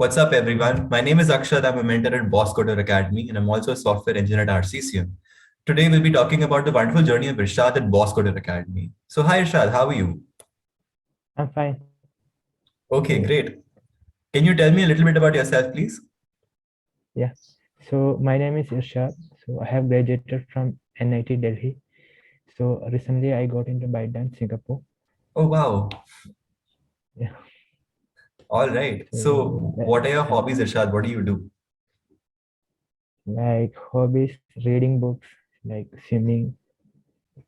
What's up, everyone? My name is Akshat. I'm a mentor at Boss Coder Academy, and I'm also a software engineer at RCCM. Today, we'll be talking about the wonderful journey of Irshad at Boss Coder Academy. So, hi, Irshad, how are you? I'm fine. Okay, So, great. Can you tell me a little bit about yourself, please? yeah. So my name is Irshad. So I have graduated from NIT Delhi. So recently I got into ByteDance Singapore. Oh, wow. Yeah. All right. So, So what are your that, hobbies, Irshad? What do you do? like hobbies, reading books, like swimming,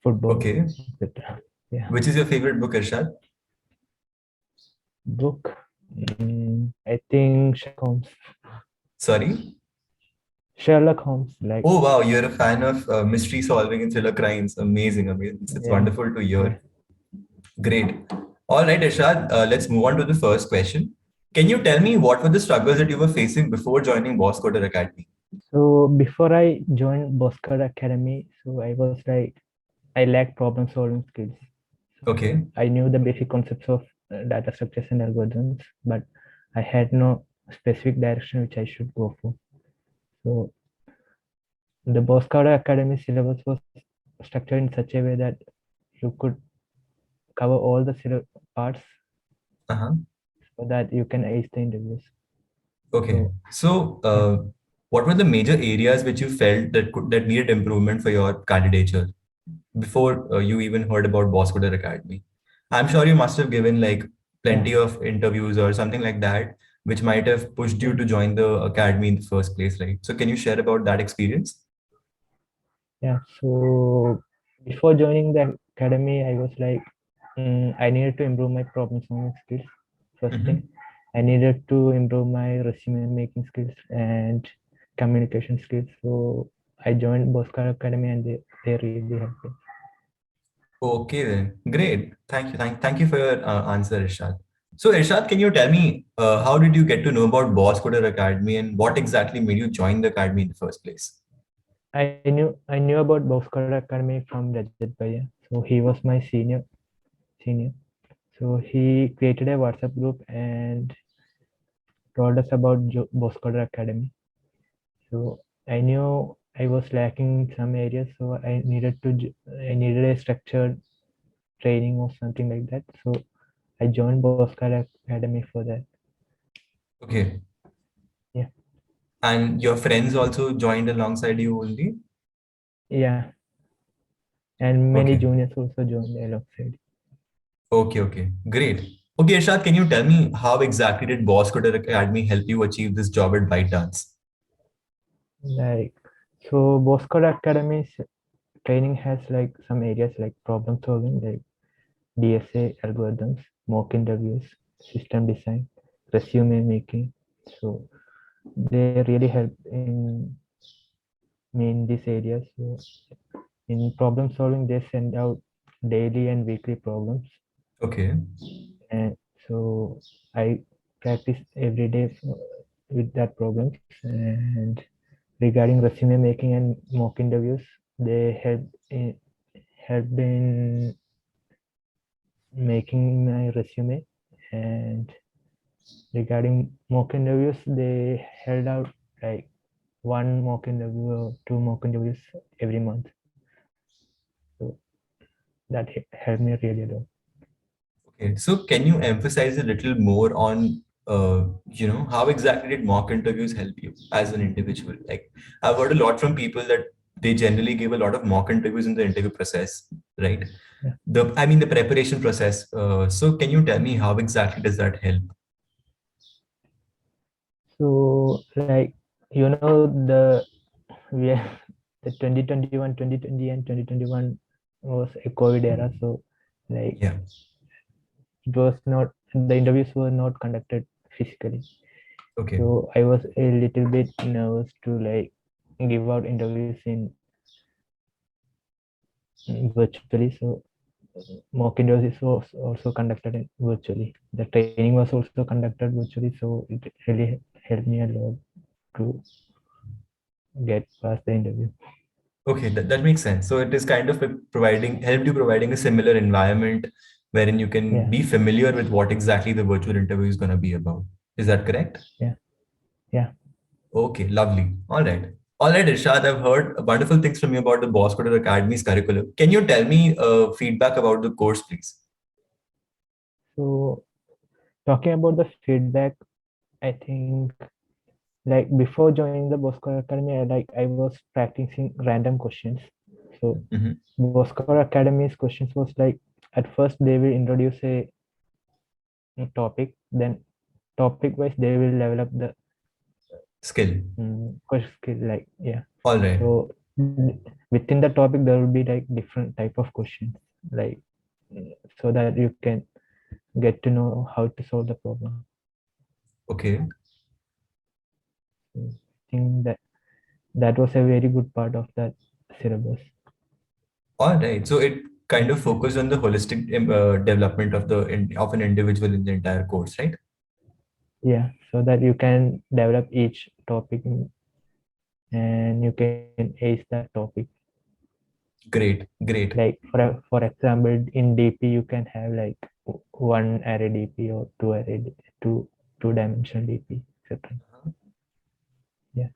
football, Okay. etc. Yeah. Which is your favorite book, Irshad? Book. I think Sherlock Holmes. Sorry? Sherlock Holmes. Like Oh, wow. You're a fan of mystery solving and thriller crimes. Amazing, amazing. It's yeah, wonderful to yeah. hear. Great. All right, Irshad, let's move on to the first question. Can you tell me what were the struggles that you were facing before joining Boss Coder Academy? So before I joined Boscar Academy, so I was like I lacked problem solving skills. So Okay. I knew the basic concepts of data structures and algorithms, but I had no specific direction which I should go for. So the Boscara Academy syllabus was structured in such a way that you could cover all the parts Uh-huh. so that you can ace the interviews. Okay. So So, yeah, what were the major areas which you felt that needed improvement for your candidature before you even heard about Boss Coder Academy? I'm sure you must have given like yeah, plenty of interviews or something like that, which might have pushed you yeah, to join the academy in the first place, right? So, can you share about that experience? yeah. So before joining the academy, I was like, I needed to improve my problem solving skills. First Mm-hmm. thing, I needed to improve my resume making skills and communication skills. So I joined Boscar Academy and they really helped me. Okay then. Great. Thank you. Thank you for your answer, Irshad. So Irshad, can you tell me how did you get to know about Boss Coder Academy and what exactly made you join the academy in the first place? I knew about Boscar Academy from Rajat Bhaiya. So he was my senior. So he created a WhatsApp group and told us about Boscar Academy. So I knew I was lacking in some areas, so I needed a structured training or something like that. So I joined Boscar Academy for that. Okay. Yeah, And your friends also joined alongside you only? yeah, and many Okay. juniors also joined alongside. Okay. Okay. Great. Okay, Irshad, can you tell me how exactly did Boss Coder Academy help you achieve this job at ByteDance? Like so, Boscar Academy's training has like some areas like problem solving, like DSA algorithms, mock interviews, system design, resume making. So they really help in these areas. So in problem solving, they send out daily and weekly problems, Okay. and so I practice every day with that problems. And regarding resume making and mock interviews, they helped in making my resume. And regarding mock interviews, they held out like one mock interview or two mock interviews every month. So that helped me really a lot. Okay. So can you emphasize a little more on how exactly did mock interviews help you as an individual? Like I've heard a lot from people that they generally give a lot of mock interviews in the interview process, right? Yeah. The preparation process. So can you tell me how exactly does that help? So like the we the 2021, 2020 and 2021 was a COVID era. So like Yeah. it was not the interviews were not conducted physically. Okay. So I was a little bit nervous to like give out interviews in virtually. So mock interviews was also conducted virtually. The training was also conducted virtually. So it really helped me a lot to get past the interview. Okay, that makes sense. So it is kind of providing a similar environment wherein you can Yeah, be familiar with what exactly the virtual interview is going to be about. Is that correct? yeah, Yeah. Okay, lovely. All right. All right, Irshad, I've heard wonderful things from you about the Boss Coder Academy's curriculum. Can you tell me feedback about the course, please? So talking about the feedback, I think like before joining the Bosco Academy, I was practicing random questions. So Mhm. Bosco Academy's questions was like at first they will introduce a topic, then topic wise they will develop the Skill. question skill. Like yeah. All right. So within the topic there will be like different type of questions, like so that you can get to know how to solve the problem. Okay. So I think that was a very good part of that syllabus. All right. So it kind of Yeah. focused on the holistic development of of an individual in the entire course, right? Yeah, so that you can develop each topic and you can ace that topic. Great. Great. Like for example, in DP you can have like one array DP or two dimensional DP, etc. Yeah.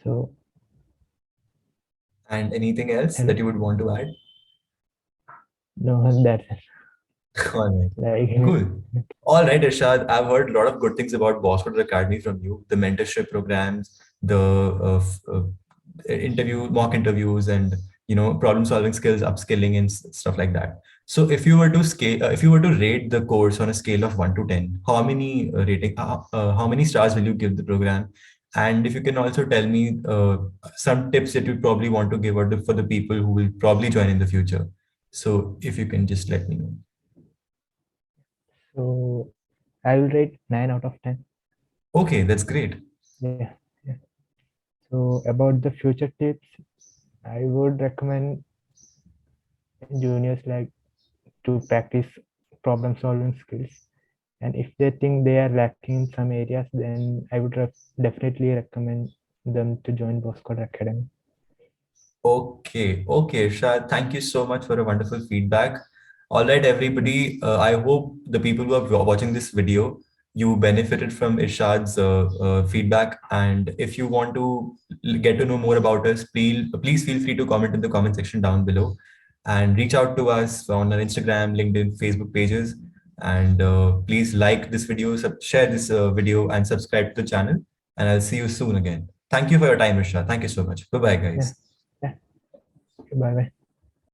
So And anything else that and you would want to add? no, that's it. All right. Like Cool. All right, Irshad. I've heard a lot of good things about Boston Academy from you. The mentorship programs, the mock interviews, and problem solving skills, upskilling, and stuff like that. So, if you were to rate the course on a scale of 1 to 10, how many stars will you give the program? And if you can also tell me some tips that you probably want to give out for the people who will probably join in the future. So, if you can just let me know. so I will rate 9 out of 10. Okay, that's great. Yeah. Yeah. So about the future tips, I would recommend juniors like to practice problem solving skills. And if they think they are lacking in some areas, then I would definitely recommend them to join Bosco Academy. Okay, okay, Shah, thank you so much for a wonderful feedback. All right, Yeah. everybody. I hope the people who are watching this video, you benefited from Irshad's feedback. And if you want to get to know more about us, please feel free to comment in the comment section down below, and reach out to us on our Instagram, LinkedIn, Facebook pages. And please like this video, share this video, and subscribe to the channel. And I'll see you soon again. Thank you for your time, Irshad. Thank you so much. Bye bye, Yeah. guys. Yeah. Bye bye.